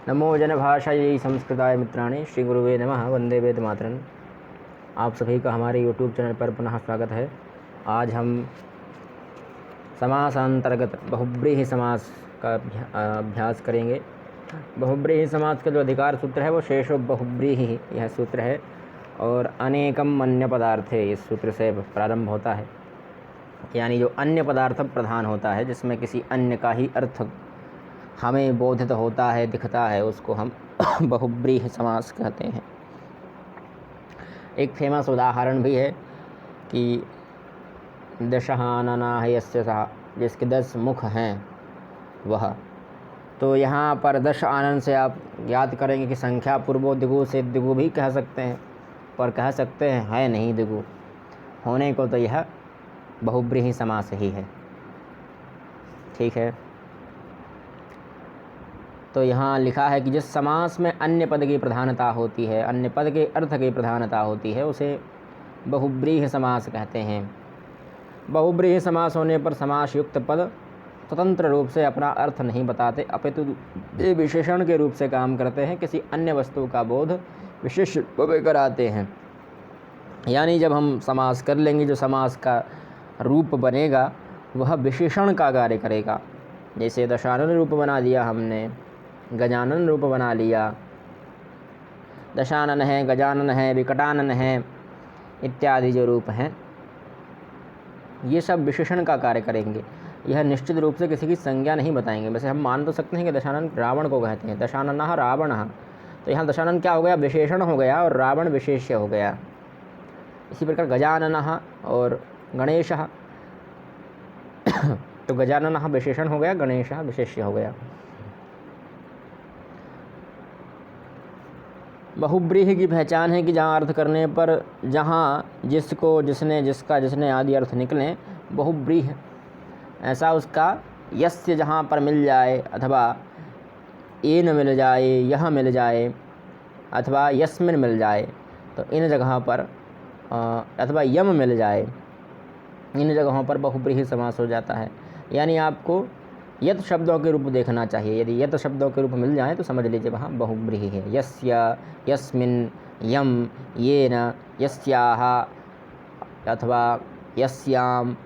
नमो जनभाषायै संस्कृताय मित्राणि श्री गुरुवे नमः। वंदे वेदमातरम्। आप सभी का हमारे YouTube चैनल पर पुनः स्वागत है। आज हम समासांतर्गत बहुब्रीहि समास का अभ्यास करेंगे। बहुब्रीहि समास का जो अधिकार सूत्र है वो शेषो बहुब्रीहि यह सूत्र है और अनेकम अन्य पदार्थे इस सूत्र से प्रारंभ होता है। यानी जो अन्य पदार्थ प्रधान होता है, जिसमें किसी अन्य का ही अर्थ हमें बोधित होता है, दिखता है, उसको हम बहुब्रीहि समास कहते हैं। एक फेमस उदाहरण भी है कि दशहानना है यस्य सः, जिसके 10 मुख हैं वह। तो यहाँ पर 10 आनन से आप याद करेंगे कि संख्या पूर्वो दिगु से दिगु भी कह सकते हैं, पर कह सकते हैं है नहीं दिगु होने को, तो यह बहुब्रीहि समास ही है। ठीक है। तो यहाँ लिखा है कि जिस समास में अन्य पद की प्रधानता होती है, अन्य पद के अर्थ की प्रधानता होती है, उसे बहुब्रीहि समास कहते हैं। बहुब्रीहि समास होने पर समास युक्त पद स्वतंत्र रूप से अपना अर्थ नहीं बताते, अपितु वे विशेषण के रूप से काम करते हैं, किसी अन्य वस्तु का बोध विशेष कराते हैं। यानी जब हम समास कर लेंगे, जो समास का रूप बनेगा वह विशेषण का कार्य करेगा। जैसे दशानन रूप बना दिया हमने, गजानन रूप बना लिया, दशानन है, गजानन है, विकटानन है इत्यादि जो रूप हैं, ये सब विशेषण का कार्य करेंगे। यह निश्चित रूप से किसी की संज्ञा नहीं बताएंगे। वैसे हम मान तो सकते हैं कि दशानन रावण को कहते हैं, दशाननः रावणः, तो यहाँ दशानन क्या हो गया, विशेषण हो गया और रावण विशेष्य हो गया। इसी प्रकार गजाननः और गणेशः, तो गजाननः विशेषण हो गया, गणेशः विशेष्य हो गया। बहुब्रीहि की पहचान है कि जहाँ अर्थ करने पर जहाँ जिसको, जिसने, जिसका, जिसने आदि अर्थ निकलें, बहुब्रीहि ऐसा उसका यस्य जहाँ पर मिल जाए, अथवा एन मिल जाए, यह मिल जाए, अथवा यस्मिन मिल जाए, तो इन जगहों पर अथवा यम मिल जाए, इन जगहों पर बहुब्रीहि समास हो जाता है। यानी आपको यत शब्दों के रूप देखना चाहिए। यदि यत शब्दों के रूप मिल जाए तो समझ लीजिए वहाँ बहुब्रीहि है। यस्य, यस्मिन्, यम, येन, यस्याः अथवा यस्याम,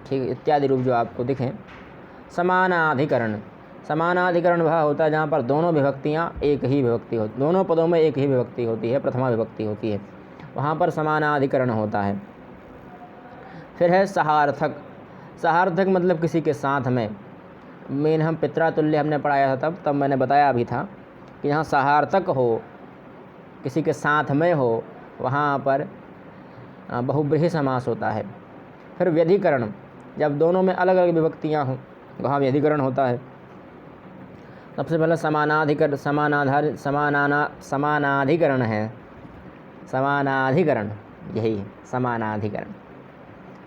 ठीक इत्यादि रूप जो आपको दिखें। समानाधिकरण, समानाधिकरण वह होता है जहाँ पर दोनों विभक्तियाँ एक ही विभक्ति होती, दोनों पदों में एक ही विभक्ति होती है, प्रथमा विभक्ति होती है, वहाँ पर समानाधिकरण होता है। फिर है सहार्थक। सहार्थक मतलब किसी के साथ में। मेन हम पित्रातुल्य हमने पढ़ाया था, तब मैंने बताया भी था कि यहाँ सहार्थक हो, किसी के साथ में हो, वहाँ पर बहुब्रीहि समास होता है। फिर व्यधिकरण, जब दोनों में अलग अलग विभक्तियाँ हों वहाँ व्यधिकरण होता है। सबसे पहले समानाधिकरण है, समानाधिकरण, यही है समानाधिकरण,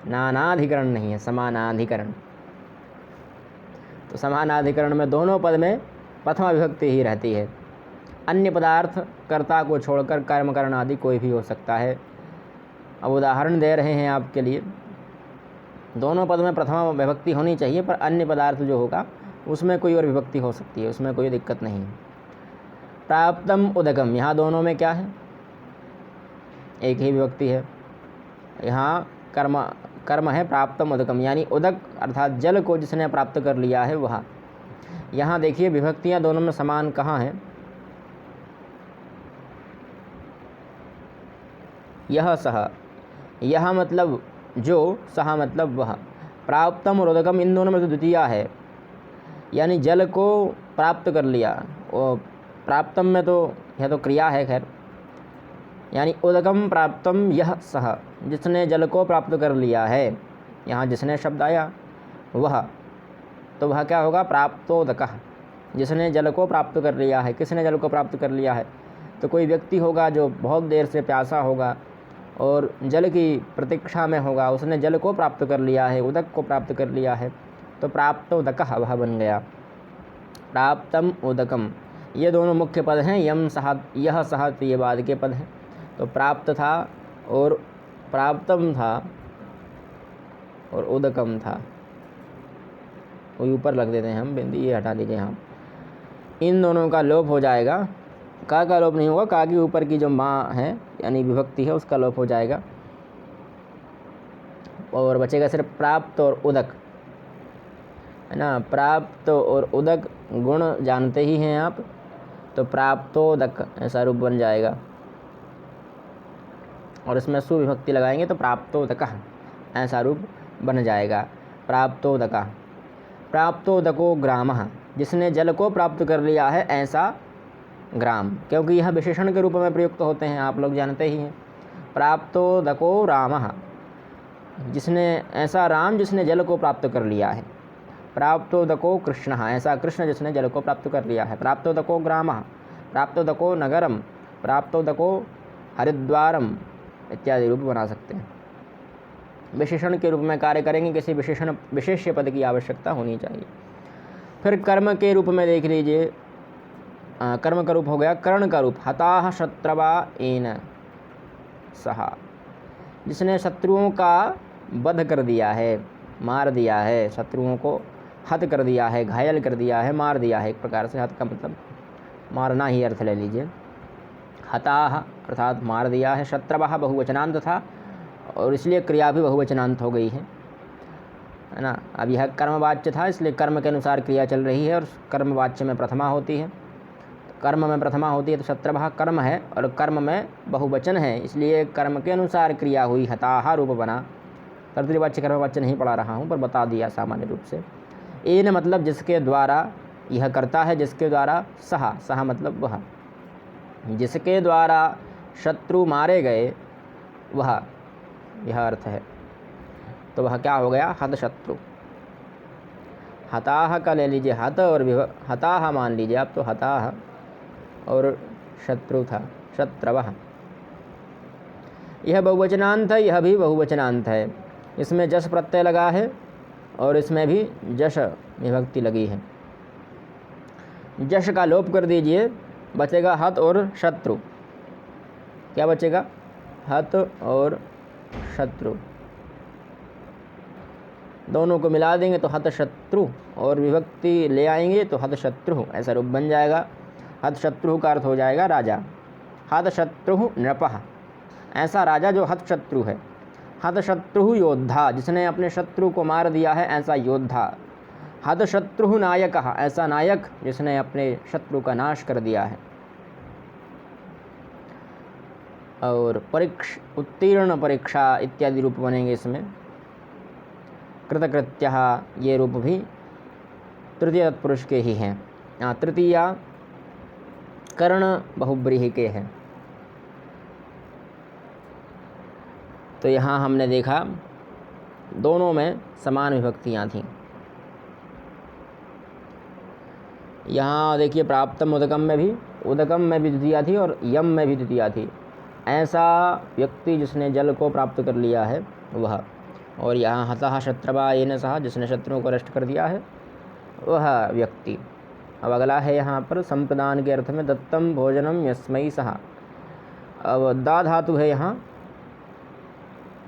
नानाधिकरण नहीं है, समानाधिकरण। तो समानाधिकरण में दोनों पद में प्रथमा विभक्ति ही रहती है। अन्य पदार्थ कर्ता को छोड़कर कर्मकरण आदि कोई भी हो सकता है। अब उदाहरण दे रहे हैं आपके लिए। दोनों पद में प्रथमा विभक्ति होनी चाहिए, पर अन्य पदार्थ जो होगा उसमें कोई और विभक्ति हो सकती है, उसमें कोई दिक्कत नहीं है। प्राप्तम उदकम, यहाँ दोनों में क्या है, एक ही विभक्ति है। यहाँ कर्म है प्राप्तम उदकम, यानी उदक अर्थात जल को जिसने प्राप्त कर लिया है वह। यहाँ देखिए विभक्तियाँ दोनों में समान कहाँ हैं। यह सह, यह मतलब जो, सह मतलब वह, प्राप्तम और उदकम इन दोनों में तो द्वितीया है, यानी जल को प्राप्त कर लिया। और प्राप्तम में तो यह तो क्रिया है, खैर, यानी उदकम प्राप्तम यह सह, जिसने जल को प्राप्त कर लिया है। यहाँ जिसने शब्द आया वह, तो वह क्या होगा, प्राप्तोदकः, जिसने जल को प्राप्त कर लिया है। किसने जल को प्राप्त कर लिया है, तो कोई व्यक्ति होगा जो बहुत देर से प्यासा होगा और जल की प्रतीक्षा में होगा, उसने जल को प्राप्त कर लिया है, उदक को प्राप्त कर लिया है, तो प्राप्तोदकः वह बन गया। प्राप्तम उदकम, ये दोनों मुख्य पद हैं। यम सह, यह सह, तो ये बाद के पद हैं। तो प्राप्त था और प्राप्तम था और उदकम था, वो ऊपर लग देते हैं हम, बिंदी ये हटा दीजिए यहाँ। इन दोनों का लोप हो जाएगा। का लोप नहीं होगा, का के ऊपर की जो माँ है यानी विभक्ति है उसका लोप हो जाएगा और बचेगा सिर्फ प्राप्त और उदक, है ना। प्राप्त और उदक गुण जानते ही हैं आप, तो प्राप्तोदक ऐसा रूप बन जाएगा और इसमें सुविभक्ति लगाएंगे तो प्राप्तोदक ऐसा रूप बन जाएगा। प्राप्तोदका। प्राप्तोदको ग्रामः, जिसने जल को प्राप्त कर लिया है ऐसा ग्राम, क्योंकि यह विशेषण के रूप में प्रयुक्त होते हैं, आप लोग जानते ही हैं। प्राप्तोदको रामः, जिसने ऐसा राम जिसने जल को प्राप्त कर लिया है। प्राप्तोदको कृष्णः, ऐसा कृष्ण जिसने जल को प्राप्त कर लिया है। प्राप्तोदको ग्रामः, प्राप्तोदको नगरम, प्राप्तोदको हरिद्वारम इत्यादि रूप बना सकते हैं। विशेषण के रूप में कार्य करेंगे, किसी विशेष्य पद की आवश्यकता होनी चाहिए। फिर कर्म के रूप में देख लीजिए, कर्म का रूप हो गया कर्ण का रूप। हताः शत्रवा एन सहा, जिसने शत्रुओं का वध कर दिया है, मार दिया है, शत्रुओं को हत कर दिया है, घायल कर दिया है, मार दिया है। एक प्रकार से हत का मतलब मारना ही अर्थ ले लीजिए। हताः अर्थात मार दिया है। शत्रवः बहुवचनांत था और इसलिए क्रिया भी बहुवचनांत हो गई है ना। अब यह कर्मवाच्य था इसलिए कर्म के अनुसार क्रिया चल रही है और कर्मवाच्य में प्रथमा होती है, कर्म में प्रथमा होती है, तो शत्रवः कर्म है और कर्म में बहुवचन है इसलिए कर्म के अनुसार क्रिया हुई, हताः रूप बना। कर्तृवाच्य कर्मवाच्य नहीं पढ़ा रहा हूँ पर बता दिया सामान्य रूप से। एन मतलब जिसके द्वारा, यह करता है जिसके द्वारा। सहा, सहा मतलब वह, जिसके द्वारा शत्रु मारे गए वह, यह अर्थ है। तो वह क्या हो गया, हत शत्रु। हताह का ले लीजिए, हत और हताह मान लीजिए आप, तो हताह और शत्रु था, शत्रवः। यह बहुवचनांत है, यह भी बहुवचनांत है। इसमें जस प्रत्यय लगा है और इसमें भी जश विभक्ति लगी है। जश का लोप कर दीजिए, बचेगा हत और शत्रु। क्या बचेगा, हत और शत्रु, दोनों को मिला देंगे तो हत शत्रु और विभक्ति ले आएंगे तो हत शत्रु ऐसा रूप बन जाएगा। हत शत्रु का अर्थ हो जाएगा राजा। हत शत्रु नृपः, ऐसा राजा जो हत शत्रु है। हत शत्रु योद्धा, जिसने अपने शत्रु को मार दिया है ऐसा योद्धा। हत शत्रु नायकः, ऐसा नायक जिसने अपने शत्रु का नाश कर दिया है। और उत्तीर्ण परीक्षा इत्यादि रूप बनेंगे इसमें। कृतकृत्यः, ये रूप भी तृतीय तत्पुरुष के ही हैं। तृतीया कर्ण बहुब्रीहि के हैं। तो यहाँ हमने देखा दोनों में समान विभक्तियाँ थीं। यहाँ देखिए प्राप्तम उदकम में भी द्वितीया थी और यम में भी द्वितीया थी। ऐसा व्यक्ति जिसने जल को प्राप्त कर लिया है वह। और यहाँ हतः शत्रवा येन सह, जिसने शत्रुओं को नष्ट कर दिया है वह व्यक्ति। अब अगला है यहाँ पर संप्रदान के अर्थ में दत्तम भोजनम यस्मै सह। अब दा धातु है यहाँ,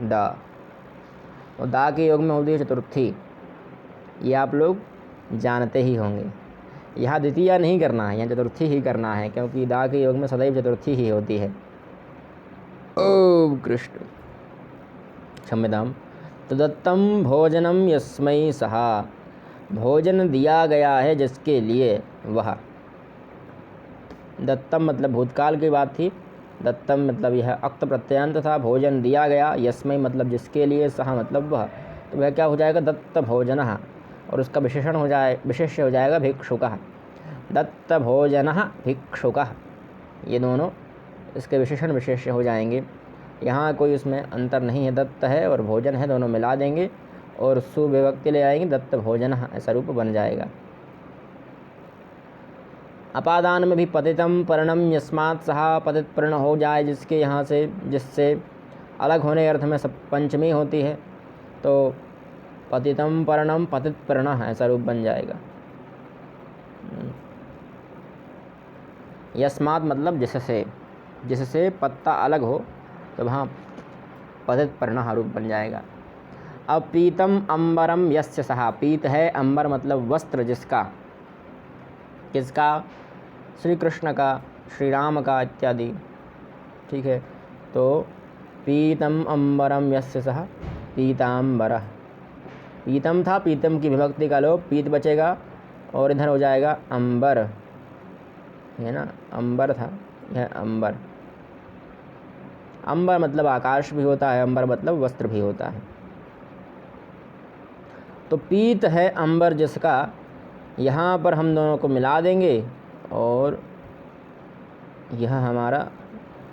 दा, और दा के योग में होती है चतुर्थी, ये आप लोग जानते ही होंगे। यहाँ द्वितीया नहीं करना है, यहाँ चतुर्थी ही करना है, क्योंकि दा के योग में सदैव चतुर्थी ही होती है। ओ कृष्ण क्षम्यताम। तो दत्तम भोजनम यस्मै सहा, भोजन दिया गया है जिसके लिए वह। दत्तम मतलब भूतकाल की बात थी, दत्तम मतलब यह अक्त प्रत्ययांत था। भोजन दिया गया, यस्मै मतलब जिसके लिए, सहा मतलब वह। तो वह क्या हो जाएगा, दत्त भोजनः, और उसका विशेषण हो विशेष्य हो जाएगा भिक्षुकः। दत्त भोजनः भिक्षुकः, ये दोनों इसके विशेषण विशेष्य हो जाएंगे। यहाँ कोई उसमें अंतर नहीं है, दत्त है और भोजन है, दोनों मिला देंगे और सुविभक्ति ले आएंगे, दत्त भोजनः ऐसा रूप बन जाएगा। अपादान में भी पतितम पर्णम यस्मात् सहा, पतित पर्ण हो जाए जिसके, यहाँ से जिससे अलग होने अर्थ में सब पंचमी होती है, तो पतितम पर्णम पतित पर्णः ऐसा रूप बन जाएगा। यस्मात् मतलब जिससे, जिससे पत्ता अलग हो तो वहाँ पतित पर्णः रूप बन जाएगा। अब पीतम अंबरम यस्य सहा, पीत है, अंबर मतलब वस्त्र जिसका, किसका, श्री कृष्ण का, श्री राम का इत्यादि। ठीक है, तो पीतम अम्बरम यस्य सः पीताम्बरः। पीतम था, पीतम की विभक्ति का लोप, पीत बचेगा और इधर हो जाएगा अंबर, है ना, अंबर था, यह अंबर। अंबर मतलब आकाश भी होता है, अंबर मतलब वस्त्र भी होता है। तो पीत है अंबर जिसका, यहाँ पर हम दोनों को मिला देंगे और यह हमारा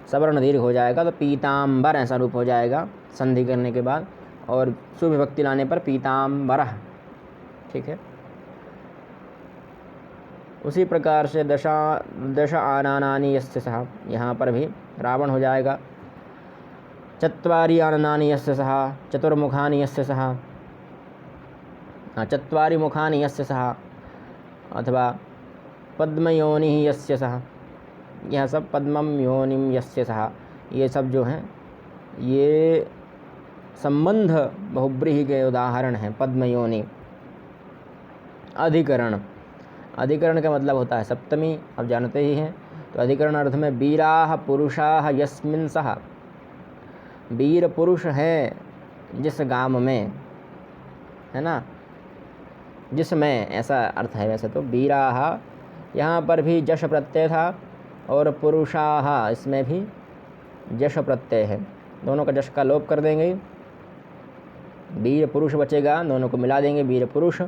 सवर्ण दीर्घ हो जाएगा, तो पीताम्बर ऐसा रूप हो जाएगा संधि करने के बाद, और सुविभक्ति लाने पर पीताम्बरः। ठीक है, उसी प्रकार से दश आननानि यस्य सः, यहाँ पर भी रावण हो जाएगा। चत्वारि आननानि यस्य सः चतुर्मुखानि यस्य सः, चत्वारि मुखानि यस्य सः, अथवा पद्मयोनिः यस्य सः, यह सब पद्मम योनिम यस्य सः, ये सब जो हैं ये संबंध बहुब्रीहि के उदाहरण हैं। पद्मयोनि, अधिकरण, अधिकरण का मतलब होता है सप्तमी, अब जानते ही हैं। तो अधिकरण अर्थ में वीराः पुरुषाः यस्मिन् सः, वीर पुरुष है जिस गाम में, है ना, जिसमें, ऐसा अर्थ है वैसे तो। वीराः यहाँ पर भी जश प्रत्यय था, और पुरुषाः इसमें भी जश प्रत्यय है, दोनों का जश का लोप कर देंगे, वीर पुरुष बचेगा, दोनों को मिला देंगे वीर पुरुष,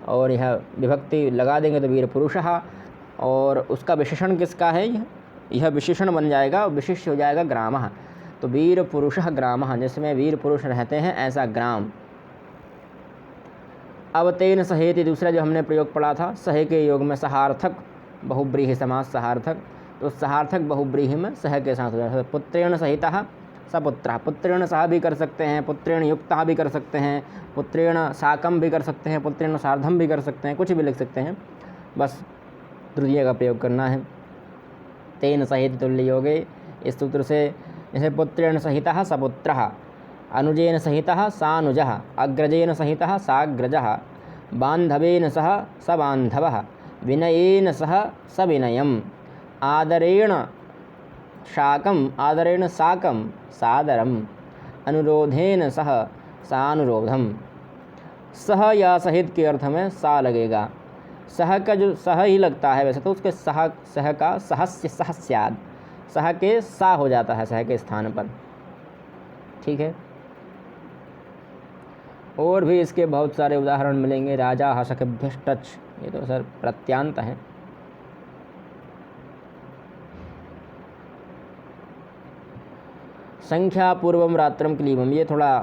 और यह विभक्ति लगा देंगे तो वीर पुरुषः, और उसका विशेषण किसका है, यह विशेषण बन जाएगा, विशिष्ट हो जाएगा ग्रामः। तो वीर पुरुषः ग्रामः, जिसमें वीर पुरुष रहते हैं ऐसा ग्राम। अब तेन सहेति, दूसरा जो हमने प्रयोग पढ़ा था, सहे के योग में सहार्थक बहुब्रीहि समास, सहार्थक, तो सहार्थक बहुब्रीहि में सह के साथ हो जाता है। पुत्रेण सहितः सपुत्रः, पुत्रेण सह भी कर सकते हैं, पुत्रेण युक्तः भी कर सकते हैं, पुत्रेण साकम भी कर सकते हैं, पुत्रेण सार्धम भी कर सकते हैं, कुछ भी लिख सकते हैं, बस तृतीय का प्रयोग करना है। तेन सहित तुल्य योगे, इस सूत्र से जैसे पुत्रेण सहितः सपुत्रः, अनुजेन सहितः सानुजः, अग्रजेन सहितः साग्रजः, बान्धवेन सह सबान्धवः, विनयेन सह सविनयम्, आदरेण शाकम आदरेण साकम सादरम, अनुरोधेन सह सानुरोधम। सह या सहित के अर्थ में सा लगेगा, सह का जो सह ही लगता है वैसे तो, उसके सह का सहस्य सह स्याद, सह के सा हो जाता है सह के स्थान पर। ठीक है, और भी इसके बहुत सारे उदाहरण मिलेंगे। राजा हसकभ्यष्टच, ये तो सर प्रत्यांत है। संख्या पूर्वम रात्रम क्लीबम, ये थोड़ा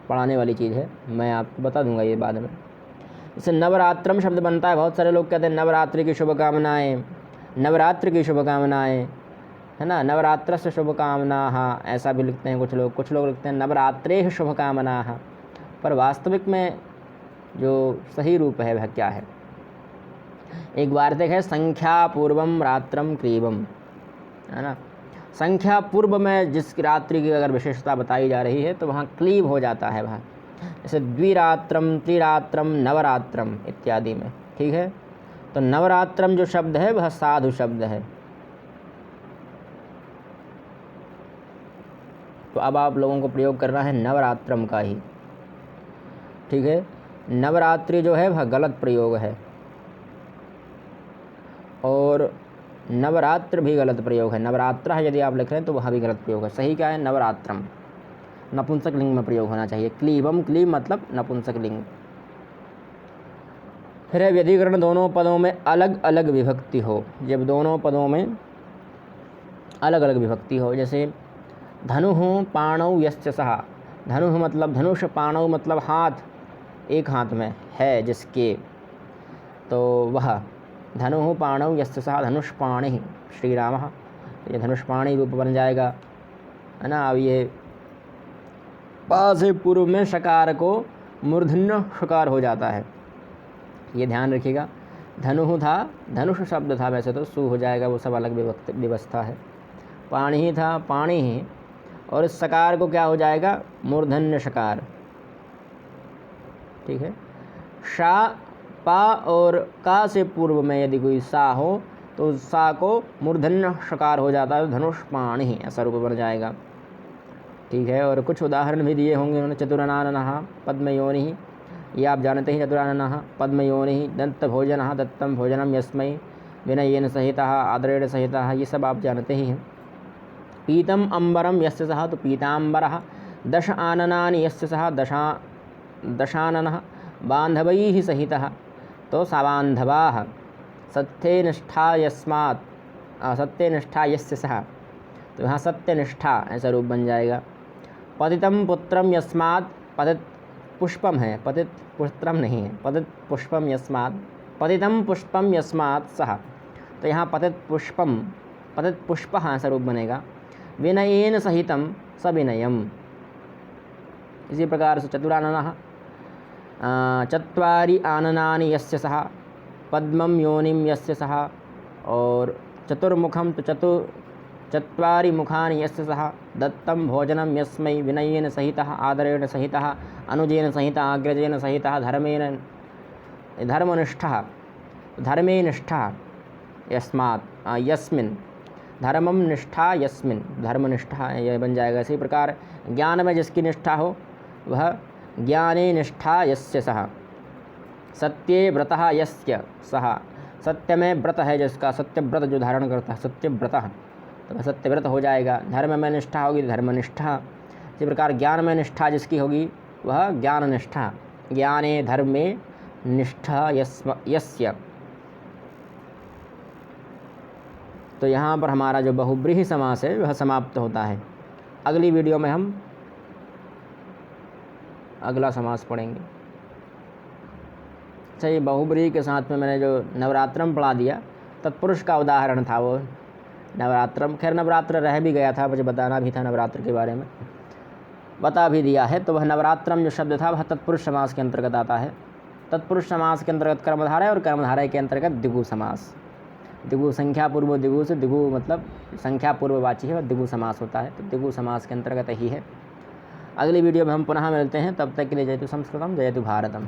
पढ़ाने वाली चीज़ है, मैं आपको बता दूंगा ये बाद में। इससे नवरात्रम शब्द बनता है, बहुत सारे लोग कहते हैं नवरात्रि की शुभकामनाएँ, नवरात्र की शुभकामनाएँ, है ना, नवरात्र से शुभकामनाः, ऐसा भी लिखते हैं कुछ लोग लिखते हैं नवरात्रे शुभकामनाः, पर वास्तविक में जो सही रूप है वह क्या है। एक वार्तिक है, संख्या पूर्वम रात्रम क्लीबम, है ना, संख्या पूर्व में जिस रात्रि की अगर विशेषता बताई जा रही है तो वहाँ क्लीब हो जाता है वहाँ, जैसे द्विरात्रम, त्रिरात्रम, नवरात्रम इत्यादि में। ठीक है, तो नवरात्रम जो शब्द है वह साधु शब्द है। तो अब आप लोगों को प्रयोग करना है नवरात्रम का ही। ठीक है, नवरात्रि जो है वह गलत प्रयोग है, और नवरात्र भी गलत प्रयोग है। नवरात्र है यदि आप लिख रहे हैं तो वह भी गलत प्रयोग है। सही क्या है, नवरात्रम, नपुंसक लिंग में प्रयोग होना चाहिए। क्लीबम, क्लीब मतलब नपुंसक लिंग। फिर है व्यधिकरण, दोनों पदों में अलग अलग विभक्ति हो। जब दोनों पदों में अलग अलग विभक्ति हो, जैसे धनुः पाणौ यस्य सः, धनुः मतलब धनुष, पाणौ मतलब हाथ, एक हाथ में है जिसके, तो वह धनुः पाणौ यस्य सः धनुष्पाणिः श्री रामः, ये धनुष्पाणी रूप बन जाएगा, है ना। अब ये पा से पूर्व में शकार को मूर्धन्य शकार हो जाता है, ये ध्यान रखिएगा। धनुः था, धनुष शब्द था वैसे तो, सु हो जाएगा, वो सब अलग व्यवस्था है। पाणी ही था, पाणी ही, और इस शकार को क्या हो जाएगा, मूर्धन्य शकार। ठीक है, शा, पा और का से पूर्व में यदि कोई सा हो तो सा को मूर्धन्य शकार हो जाता है, धनुष्पाणि ऐसा रूप बन जाएगा। ठीक है, और कुछ उदाहरण भी दिए होंगे उन्होंने। चतुराननः पद्मयोनिः, ये आप जानते हैं। चतुराननः पद्मयोनिः, दत्तभोजनः दत्तं भोजनं यस्मै, विनयेन सहितः आदरेण सहितः, ये सब आप जानते ही हैं। पीतम अंबरम यस्य सः, तो पीतांबरः। दश आननानि यस्य सः, दशाननः। बान्धवैः सहितः, तो साबान्धवाः। सत्यनिष्ठा यस्मात्, सत्यनिष्ठा यस्य सः, तो यहाँ सत्यनिष्ठा ऐसा रूप बन जाएगा। पतितं पुत्रम यस्मात्, पतित पुष्पम है, पतित पुत्रम नहीं है, पतित पुष्पम यस्मात्, पतितं पुष्पम यस्मात् सः, तो यहाँ पतित पुष्पः ऐसा रूप बनेगा। विनयेन सहितं सविनयम्। इसी प्रकार से चतुराननः, चत्वारि आननानि यस्य सः, पद्मं योनिं यस्य सः, और चतुर्मुखं तो चत्वारि मुखानि यस्य सः, दत्तं भोजनं यस्मै, विनयेन सहितः आदरेण सहितः अनुजेन सहितः अग्रजेन सहितः धर्मनिष्ठः, धर्मे निष्ठा यस्मात् यस्मिन्, धर्मम निष्ठा यस्मिन्, धर्मनिष्ठा यह बन जाएगा। इसी प्रकार ज्ञान में जिसकी निष्ठा हो वह ज्ञाने निष्ठा यस्य सः, सत्ये व्रतः यस्य सः, सत्य में व्रत है जिसका, सत्य व्रत जो धारण करता है, सत्यव्रतः, तो सत्यव्रत हो जाएगा। धर्म में निष्ठा होगी धर्मनिष्ठा। इसी प्रकार ज्ञान में निष्ठा जिसकी होगी वह ज्ञाननिष्ठा, ज्ञाने धर्मे निष्ठा यस्य। तो यहाँ पर हमारा जो बहुब्रीहि समास है वह समाप्त होता है। अगली वीडियो में हम अगला समास पढ़ेंगे। अच्छा, ये बहुब्रीहि के साथ में मैंने जो नवरात्रम पढ़ा दिया, तत्पुरुष का उदाहरण था वो नवरात्रम। खैर नवरात्र रह भी गया था, मुझे बताना भी था नवरात्र के बारे में, बता भी दिया है। तो वह नवरात्रम जो शब्द था वह तत्पुरुष समास के अंतर्गत आता है। तत्पुरुष समास के अंतर्गत कर्मधारय और कर्मधारय के अंतर्गत द्विगु समास। द्विगु संख्या पूर्व द्विगु से, द्विगु मतलब संख्या पूर्ववाची है, द्विगु समास होता है, तो द्विगु समास के अंतर्गत ही है। अगली वीडियो में हम पुनः मिलते हैं, तब तक के लिए जयतु संस्कृतम जयतु भारतम।